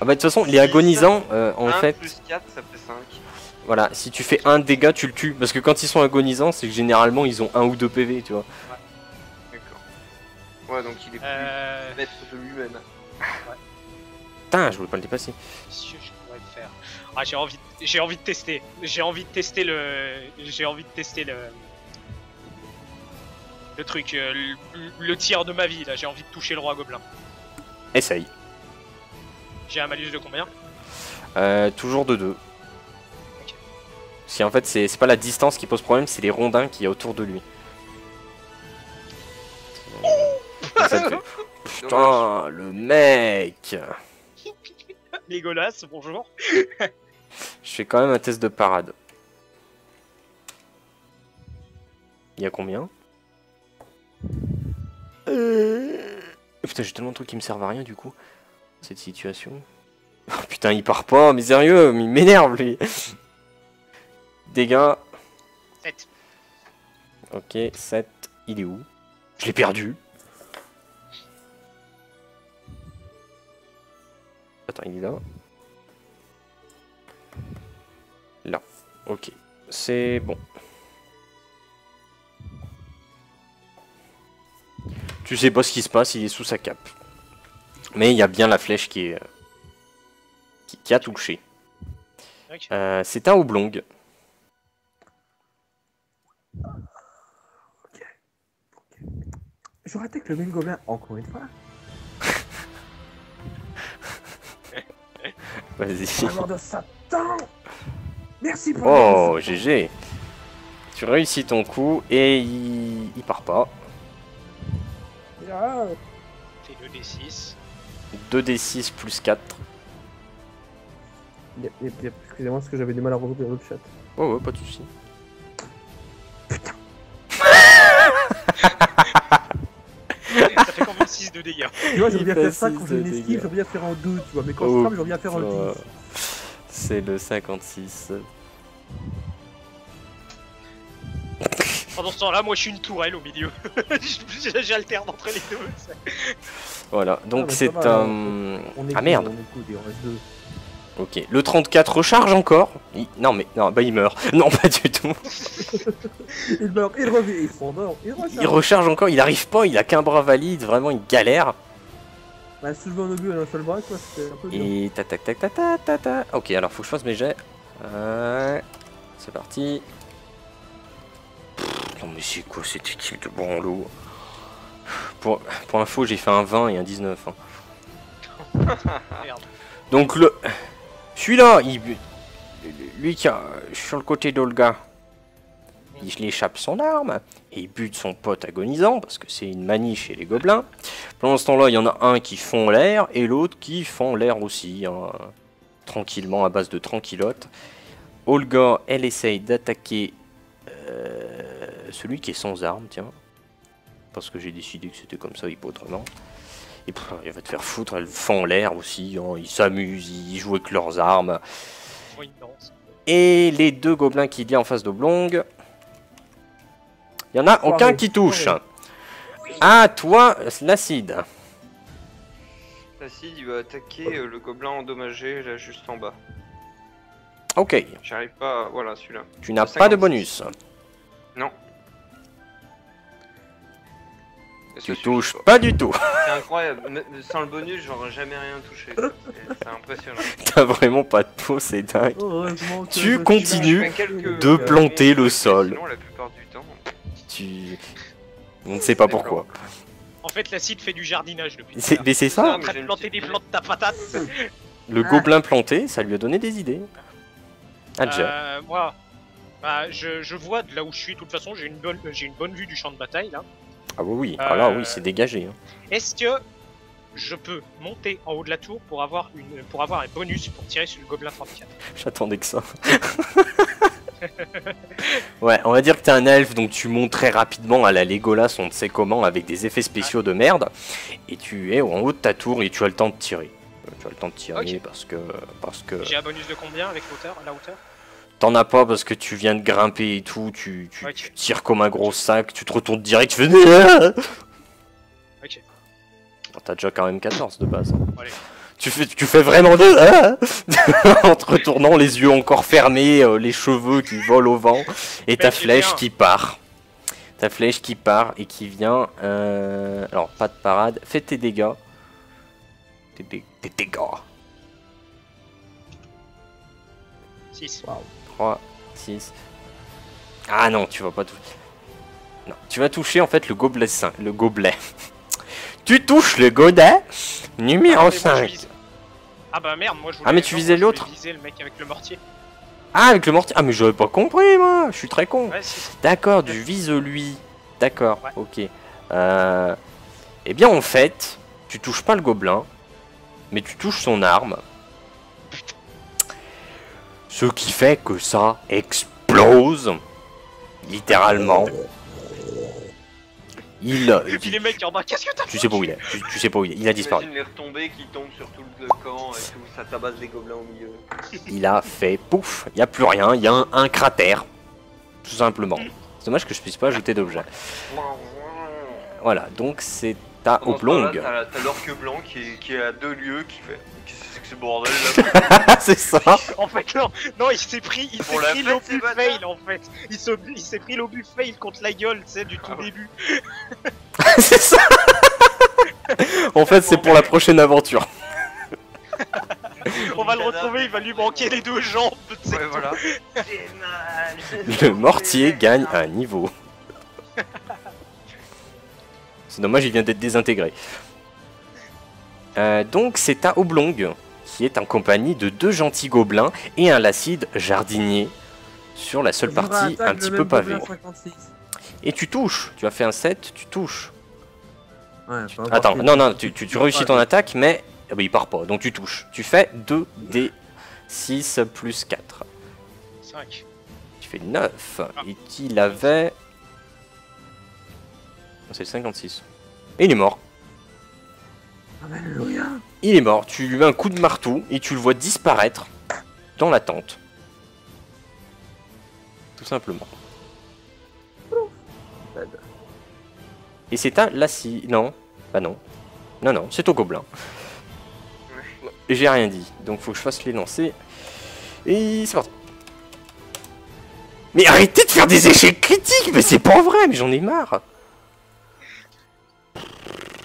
Ah bah de toute façon, les agonisants, en 1 fait... plus 4, ça fait 5. Voilà, si tu fais un dégât, tu le tues. Parce que quand ils sont agonisants, c'est que généralement, ils ont 1 ou 2 PV, tu vois. D'accord. Ouais, donc il est plus maître de lui-même. Putain, je voulais pas le dépasser. Qu'est-ce que je pourrais faire? Ah, j'ai envie de tester. J'ai envie de tester le truc, le tir de ma vie là. J'ai envie de toucher le roi gobelin. Essaye. J'ai un malus de combien? Toujours de 2. Ok. Si en fait, c'est pas la distance qui pose problème, c'est les rondins qu'il y a autour de lui. Ça te fait... Putain, le mec! Legolas, bonjour. Je fais quand même un test de parade. Il y a combien? Putain, j'ai tellement de trucs qui me servent à rien du coup. Cette situation. Oh, putain, il part pas, mais sérieux, mais il m'énerve lui. Dégâts. 7. Ok, 7. Il est où? Je l'ai perdu. Attends, il est là. Là. Ok. C'est bon. Tu sais pas ce qui se passe, il est sous sa cape. Mais il y a bien la flèche qui est... qui a touché. Okay. C'est un oblong. Ok. J'aurais attaqué le même gobelin encore une fois. Vas-y. Mort de Satan. Merci pour Oh, GG. Tu réussis ton coup et il part pas. Ah. Fais 2d6. 2d6 plus 4. Excusez-moi parce que j'avais du mal à rouvrir le chat. Oh ouais, pas de soucis. Ça fait combien 6 de dégâts? Tu vois, j'aurais bien fait faire ça 6 quand j'ai une de esquive, dégâts. j'aurais bien faire en 2, tu vois, mais quand je frappe, j'aurais bien faire en 10. C'est le 56. Pendant ce temps-là, moi je suis une tourelle au milieu. J'alterne entre les deux. Voilà, donc mais c'est ça va, un... On est Ah merde. On est good, il en reste 2. Ok, le 34 recharge encore. Non mais, non, bah il meurt. Non, pas du tout. Il meurt, il revient, il s'endort, il recharge. Il recharge encore, il arrive pas, il a qu'un bras valide, vraiment il galère. Bah, soulever un obus à un seul bras, quoi, c'était un peu dur. Et ta ta ta ta ta ta ta. Ok, alors faut que je fasse mes jets. C'est parti. Non mais c'est quoi cette équipe de branlo? Pour info, j'ai fait un 20 et un 19. Hein. Merde. Donc le... Celui-là, lui qui est sur le côté d'Olga, il échappe son arme et il bute son pote agonisant parce que c'est une manie chez les gobelins. Pendant ce temps-là, il y en a un qui fond l'air et l'autre qui fond l'air aussi, hein, tranquillement à base de tranquillote. Olga, elle essaye d'attaquer celui qui est sans arme, tiens, parce que j'ai décidé que c'était comme ça et pas autrement. Et pff, elle va te faire foutre, elle fend l'air aussi, hein, ils s'amusent, ils jouent avec leurs armes. Moi, une danse. Et les deux gobelins qu'il y a en face d'Oblong, il n'y en a aucun qui touche. Ah, toi, l'acide. L'acide, il va attaquer le gobelin endommagé là juste en bas. Ok, J'arrive pas à... Voilà, celui-là. tu n'as pas de bonus. Non. Tu touches pas du tout. C'est incroyable. Sans le bonus, j'aurais jamais rien touché. C'est impressionnant. T'as vraiment pas de peau, c'est dingue. Heureusement que Tu je continues Je fais quelques- de planter le sol. Sinon, la plupart du temps... Tu... On ne sait pas pourquoi. En fait, l'acide fait du jardinage depuis. Mais c'est ça, En train de planter des plantes ta patate. le gobelin planté, ça lui a donné des idées. Ah, déjà. Moi, bah, je vois de là où je suis. De toute façon, j'ai une bonne vue du champ de bataille là. Ah oui, oui. Ah là, oui, c'est dégagé. Hein. Est-ce que je peux monter en haut de la tour pour avoir un bonus pour tirer sur le gobelin 34? J'attendais que ça. Ouais, on va dire que t'es un elfe, donc tu montes très rapidement à la Legolas, on ne sait comment, avec des effets spéciaux de merde. Et tu es en haut de ta tour et tu as le temps de tirer. Tu as le temps de tirer Ok. parce que... J'ai un bonus de combien avec la hauteur? T'en as pas parce que tu viens de grimper et tout, tu Ok. tires comme un gros sac, tu te retournes direct, tu fais... Ok. T'as déjà quand même 14 de base. Hein. Allez. Tu fais vraiment de... en te retournant, les yeux encore fermés, les cheveux qui volent au vent, et ta Mec, j'ai flèche bien. qui part. Ta flèche qui part et qui vient... Alors, pas de parade. Fais tes dégâts. Tes dégâts. 6. 3, 6... Ah non, tu vas pas toucher. Non, tu vas toucher en fait le gobelet 5. Le gobelet. Tu touches le godet numéro 5. Ah bah merde, moi je voulais... Ah, mais tu non, visais moi, je voulais l'autre. viser le mec avec le mortier. Ah, avec le mortier. Ah, mais j'avais pas compris, moi. Je suis très con. Ouais, si. D'accord, tu vises lui. D'accord, Ouais. ok. Eh bien, en fait, tu touches pas le gobelin, mais tu touches son arme. Ce qui fait que ça explose. Littéralement. Et puis les mecs en bas, qu'est-ce que t'as Tu sais pas où il est. Tu sais pas où il est. Il a disparu. Imagine les retombées qui tombent sur tout le camp et tout, ça tabasse des gobelins au milieu. Il a fait pouf. Il n'y a plus rien. Il y a un cratère. Tout simplement. C'est dommage que je puisse pas ajouter d'objet. Voilà, donc c'est à Pendant ce temps-là, Oblong. T'as l'orque blanc qui est à 2 lieux qui fait. Qu'est-ce que c'est que ce bordel là? C'est ça. En fait, non, il s'est pris Pour la fête, l'obus c'est bâtard. fail en fait. Il s'est pris l'obus fail contre la gueule, tu sais, du tout début. C'est ça. En fait, c'est pour la prochaine aventure. On va le retrouver, il va lui manquer les 2 jambes, tu sais. Ouais, voilà. Le mortier gagne un niveau. C'est dommage, il vient d'être désintégré. Donc c'est à Oblong, qui est en compagnie de 2 gentils gobelins et un lacide jardinier sur la seule partie un petit peu pavée. Et tu touches, tu as fait un 7, tu touches. Ouais, Attends, non, tu réussis ton attaque, mais ah bah, il part pas, donc tu touches. Tu fais 2 d 6 plus 4. 5. Tu fais 9. Et il avait... C'est le 56. Et il est mort. Alléluia. Il est mort. Tu lui mets un coup de marteau et tu le vois disparaître dans la tente. Tout simplement. Et c'est à Lassie. Non. Bah non. Non, c'est au gobelin. J'ai rien dit. Donc faut que je fasse les lancers. Et c'est parti. Mais arrêtez de faire des échecs critiques. Mais c'est pas vrai. Mais j'en ai marre.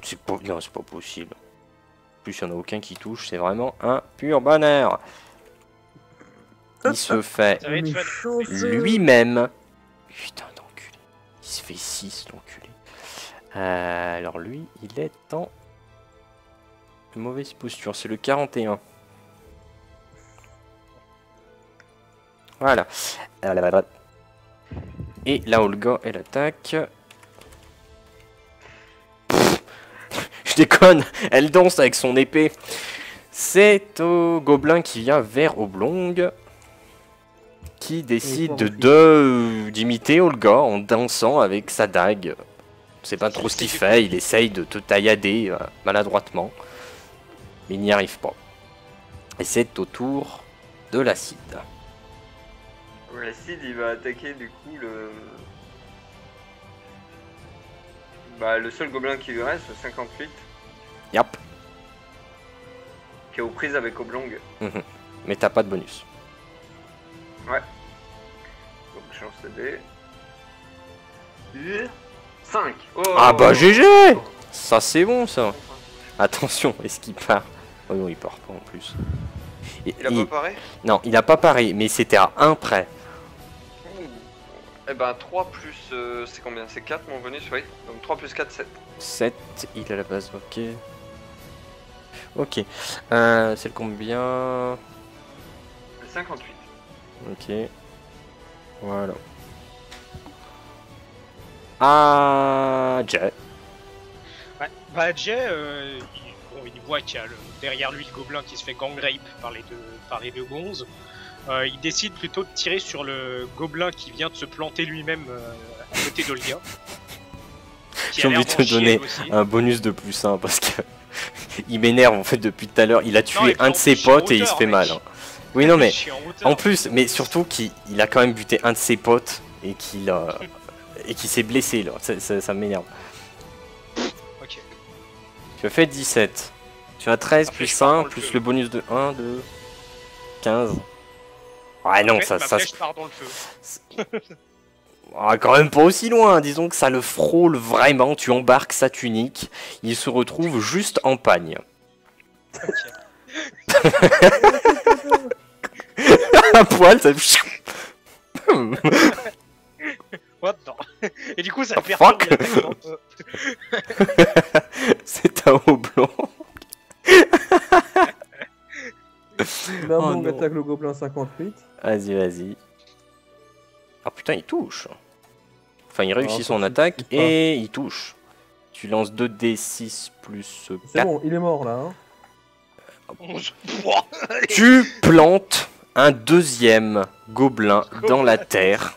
C'est pas... Non, c'est pas possible. En plus, il n'y en a aucun qui touche. C'est vraiment un pur bonheur. Il se fait Ça va être fun. lui-même. Putain d'enculé. Il se fait 6, l'enculé. Alors lui, il est en mauvaise posture. C'est le 41. Voilà. Et la Olga, elle attaque. Je déconne, elle danse avec son épée. C'est au gobelin qui vient vers Oblong, qui décide d'imiter Olga en dansant avec sa dague. On sait pas trop ce qu'il fait, il essaye de te taillader maladroitement, mais il n'y arrive pas. Et c'est au tour de l'acide. L'acide il va attaquer du coup le. Bah, le seul gobelin qui lui reste, le 58, Yap. qui est aux prises avec Oblong. Mais t'as pas de bonus. Ouais. Donc je lance le dé. 5. Oh. Ah bah GG. Ça c'est bon ça. Attention, est-ce qu'il part? Oh non, il part pas en plus. Il a pas paré? Non, il a pas paré, mais c'était à 1 près. Eh ben 3 plus... c'est combien? C'est 4 mon bonus, oui. Donc 3 plus 4, 7. 7, il a la base, ok. Ok. C'est le combien? Le 58. Ok. Voilà. Ah, Jay. Ouais. Bah Jay, il voit qu'il y a derrière lui le gobelin qui se fait gang rape par les deux gonzes. Il décide plutôt de tirer sur le gobelin qui vient de se planter lui-même à côté d'Olga. J'ai envie de te donner un bonus de plus, hein, parce que il m'énerve en fait depuis tout à l'heure. Il a tué un de ses potes et il se fait mal. Hein. Oui, non, mais en plus, mais surtout qu'il a quand même buté un de ses potes et qu'il s'est blessé là. Ça m'énerve. Ok. Tu as fait 17. Tu as 13 Ça fait plus je pars dans 1 le plus feu. le bonus de 1 de 15. Ouais, non, ça. Ma flèche part dans le feu. Ah, quand même pas aussi loin, disons que ça le frôle vraiment, tu embarques sa tunique, il se retrouve juste en pagne. Ok. Un poil, ça... What the... Et du coup, ça perd Fuck. tellement. C'est un houblon. L'Among non. attaque le gobelin 58. Vas-y, vas-y. Ah putain, il touche. Enfin, il réussit Alors, son ça attaque suffit pas. et il touche. Tu lances 2d6 plus C'est 4. bon, il est mort là. Hein. 11. Pouah. Tu plantes un deuxième gobelin dans la terre.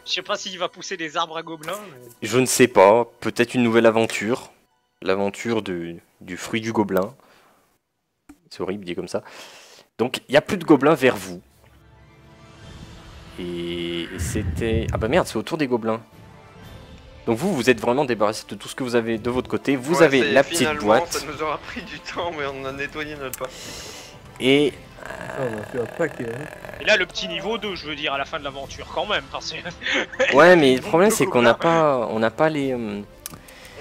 Je sais pas s'il va pousser des arbres à gobelins. Mais... Je ne sais pas, peut-être une nouvelle aventure. L'aventure du fruit du gobelin. C'est horrible dit comme ça. Donc il n'y a plus de gobelins vers vous. Et c'était... Ah bah merde, c'est autour des gobelins. Donc vous êtes vraiment débarrassé de tout ce que vous avez de votre côté. Vous Ouais, avez c'est- la petite finalement, boîte. Ça nous aura pris du temps, mais on a nettoyé notre partie. Et Ah, on a fait un paquet. Hein. Et là, le petit niveau 2, je veux dire, à la fin de l'aventure, quand même. Parce que... ouais, mais le problème Le c'est qu'on n'a gobelin. pas les...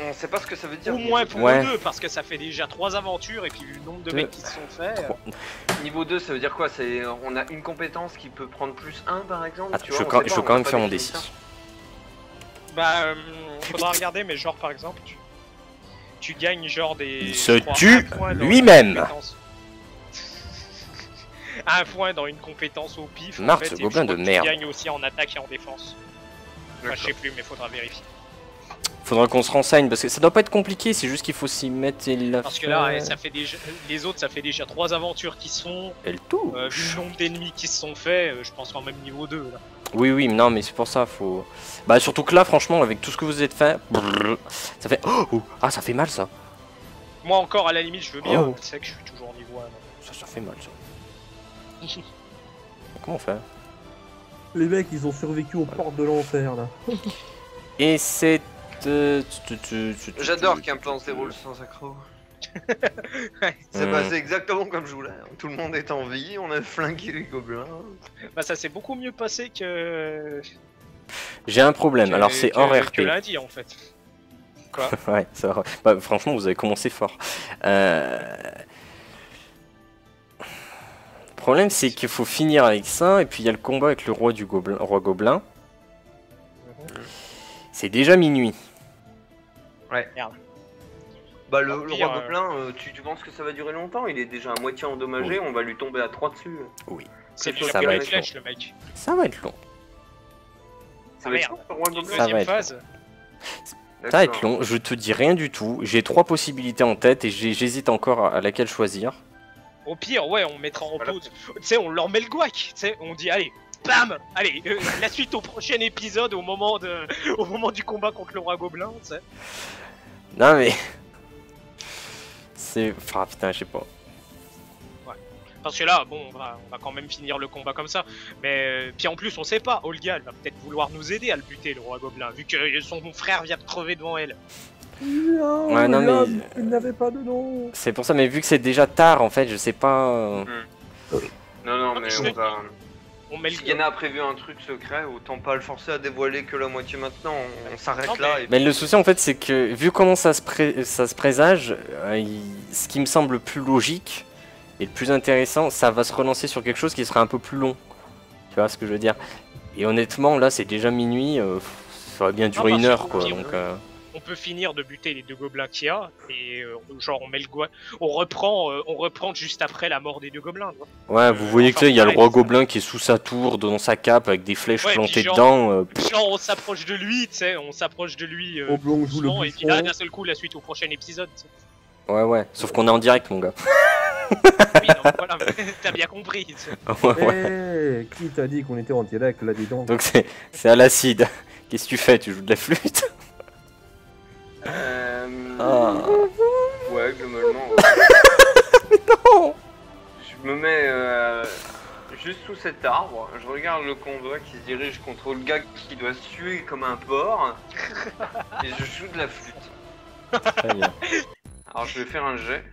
On sait pas ce que ça veut dire. Au moins pour Ouais. nous deux, parce que ça fait déjà 3 aventures, et puis vu le nombre de Deux. mecs qui se sont faits... Niveau 2, ça veut dire quoi? C'est on a une compétence qui peut prendre plus 1 par exemple. Attends, tu je vois, veux quand, on sait je pas, veux on quand a même pas faire mon défini D6. ça. Bah, faudra regarder, mais genre par exemple, tu gagnes genre des. Il se je crois, tue un point dans lui-même. une compétence. Un point dans une compétence au pif. en Marthe, fait, ce et gobelin je crois de que merde. Tu gagnes aussi en attaque et en défense. Enfin, je sais D'accord. plus, mais faudra vérifier. Faudra qu'on se renseigne parce que ça doit pas être compliqué, c'est juste qu'il faut s'y mettre et la Parce que là, faire. ça fait déjà, les autres, ça fait déjà 3 aventures qui sont. Elle touche. Vu le nombre d'ennemis qui se sont faits, je pense qu'en même niveau 2. Là. Oui, oui, mais non, mais c'est pour ça, faut... Bah, surtout que là, franchement, avec tout ce que vous êtes fait... brrr, ça fait... Oh, ah, ça fait mal, ça. Moi encore, à la limite, je veux bien. Oh. Tu sais que je suis toujours niveau 1. Ça fait mal, ça. Comment on fait? Les mecs, ils ont survécu aux portes de l'enfer là. Et c'est... J'adore qu'un plan se déroule sans accro. C'est passé exactement comme je voulais. Tout le monde est en vie, on a flingué les gobelins. Bah, ça s'est beaucoup mieux passé que. J'ai un problème, alors c'est hors RP. Que lundi en fait. Ouais, ça va. Bah, franchement, vous avez commencé fort. Le problème, c'est qu'il faut finir avec ça, et puis il y a le combat avec le roi gobelin. C'est déjà minuit. Ouais. Merde. Bah le Vampire, roi gobelin, tu penses que ça va durer longtemps? Il est déjà à moitié endommagé, on va lui tomber à 3 dessus. C'est Ça déjà va pris être les flèches, le mec. Ça va être long. Ça va être Merde. long, le roi Une gobelin? Ça va deuxième être phase. Ça va être long, je te dis rien du tout. J'ai 3 possibilités en tête, et j'hésite encore à laquelle choisir. Au pire, ouais, on mettra en Voilà. pause. Tu sais, on leur met le guac. Tu sais, on dit, allez, bam, allez, la suite au prochain épisode, au moment du combat contre le roi gobelin, tu sais. Non mais... C'est... Ah putain, je sais pas. Parce que là, bon, on va quand même finir le combat comme ça. Mais puis en plus, on sait pas. Olga, elle va peut-être vouloir nous aider à le buter, le roi gobelin, vu que son frère vient de crever devant elle. Non, Ouais, non, là, mais- il n'avait pas de nom. C'est pour ça, mais vu que c'est déjà tard, en fait, je sais pas... Non, non, mais mais je on te va... On met le Si Yana a prévu un truc secret, autant pas le forcer à dévoiler que la moitié maintenant, on s'arrête Non, là mais- et Mais le souci, en fait, c'est que, vu comment ça se présage, ce qui me semble le plus logique, et le plus intéressant, ça va se relancer sur quelque chose qui sera un peu plus long. Tu vois ce que je veux dire? Et honnêtement, là, c'est déjà minuit, ça va bien durer parce une heure, que- quoi, puis donc... on peut finir de buter les 2 gobelins qu'il y a, et genre on met le guac. On reprend juste après la mort des 2 gobelins. Quoi. Ouais, vous voyez enfin, que là, il y a le pareil, roi ça. gobelin qui est sous sa tour, dans sa cape, avec des flèches Ouais, plantées puis genre- dedans. Genre on s'approche de lui, tu sais, on s'approche de lui Oblong joue le doucement, et puis là buffon. d'un seul coup la suite au prochain épisode. tu sais. Ouais, ouais, sauf qu'on est en direct, mon gars. Oui, non, mais voilà, mais t'as bien compris. tu sais. Ouais, ouais. Qui t'a dit qu'on était en direct là, dis donc? Donc c'est à l'acide. Qu'est-ce que tu fais? Tu joues de la flûte? Ah. Ouais, globalement. Non. Je me mets juste sous cet arbre, je regarde le combat qui se dirige contre le gars qui doit suer comme un porc, et je joue de la flûte. Très bien. Alors je vais faire un jet.